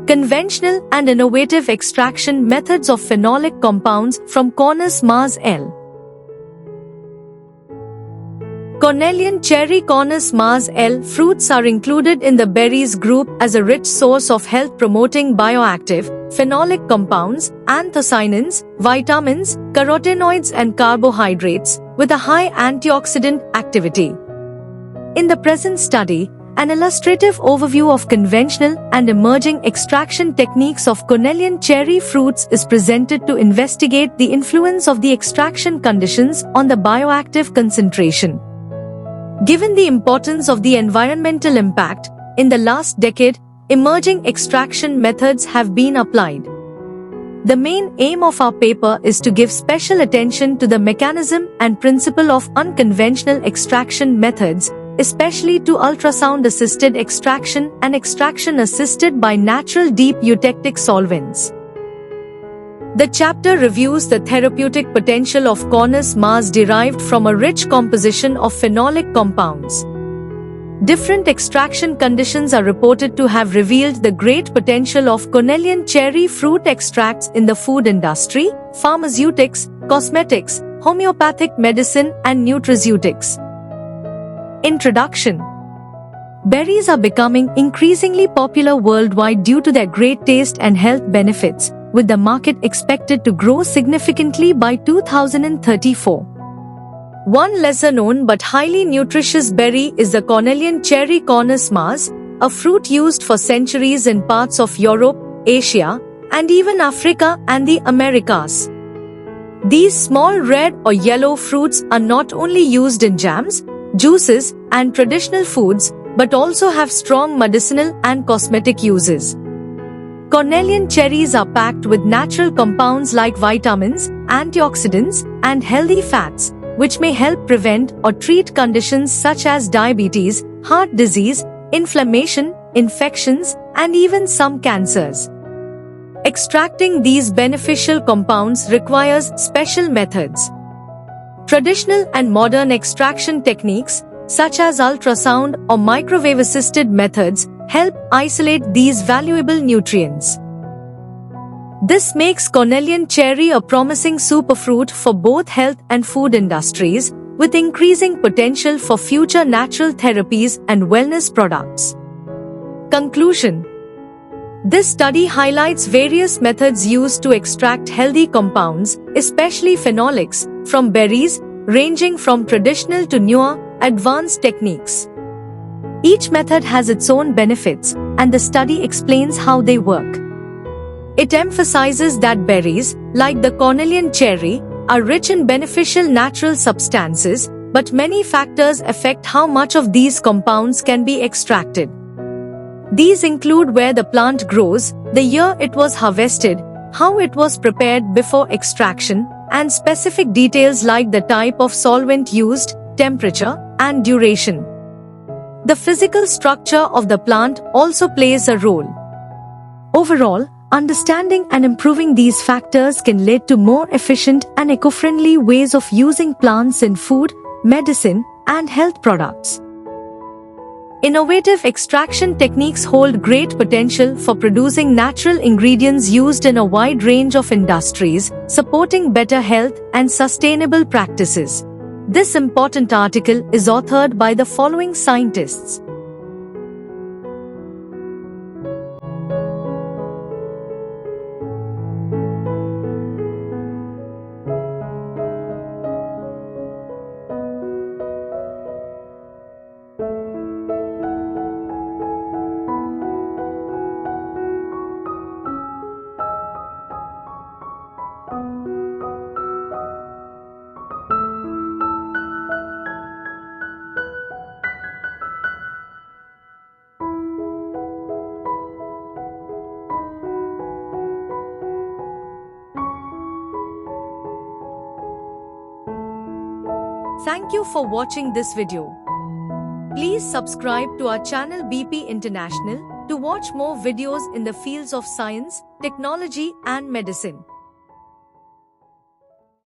Conventional and innovative extraction methods of phenolic compounds from Cornus Mars L. Cornelian cherry. Cornus Mars L fruits are included in the berries group as a rich source of health-promoting bioactive, phenolic compounds, anthocyanins, vitamins, carotenoids and carbohydrates, with a high antioxidant activity. In the present study, an illustrative overview of conventional and emerging extraction techniques of Cornelian cherry fruits is presented to investigate the influence of the extraction conditions on the bioactive concentration. Given the importance of the environmental impact, in the last decade, emerging extraction methods have been applied. The main aim of our paper is to give special attention to the mechanism and principle of unconventional extraction methods, especially to ultrasound-assisted extraction and extraction assisted by natural deep eutectic solvents. The chapter reviews the therapeutic potential of Cornus Mars derived from a rich composition of phenolic compounds. Different extraction conditions are reported to have revealed the great potential of Cornelian cherry fruit extracts in the food industry, pharmaceutics, cosmetics, homeopathic medicine, and nutraceutics. Introduction. Berries are becoming increasingly popular worldwide due to their great taste and health benefits, with the market expected to grow significantly by 2034. One lesser known but highly nutritious berry is the Cornelian cherry. Cornus Mars, a fruit used for centuries in parts of Europe, Asia, and even Africa and the Americas. These small red or yellow fruits are not only used in jams, juices, and traditional foods, but also have strong medicinal and cosmetic uses. Cornelian cherries are packed with natural compounds like vitamins, antioxidants, and healthy fats, which may help prevent or treat conditions such as diabetes, heart disease, inflammation, infections, and even some cancers. Extracting these beneficial compounds requires special methods. Traditional and modern extraction techniques, such as ultrasound or microwave-assisted methods, help isolate these valuable nutrients. This makes Cornelian cherry a promising superfruit for both health and food industries, with increasing potential for future natural therapies and wellness products. Conclusion. This study highlights various methods used to extract healthy compounds, especially phenolics, from berries, ranging from traditional to newer, advanced techniques. Each method has its own benefits, and the study explains how they work. It emphasizes that berries, like the Cornelian cherry, are rich in beneficial natural substances, but many factors affect how much of these compounds can be extracted. These include where the plant grows, the year it was harvested, how it was prepared before extraction, and specific details like the type of solvent used, temperature, and duration. The physical structure of the plant also plays a role. Overall, understanding and improving these factors can lead to more efficient and eco-friendly ways of using plants in food, medicine, and health products. Innovative extraction techniques hold great potential for producing natural ingredients used in a wide range of industries, supporting better health and sustainable practices. This important article is authored by the following scientists. Thank you for watching this video. Please subscribe to our channel BP International to watch more videos in the fields of science, technology and medicine.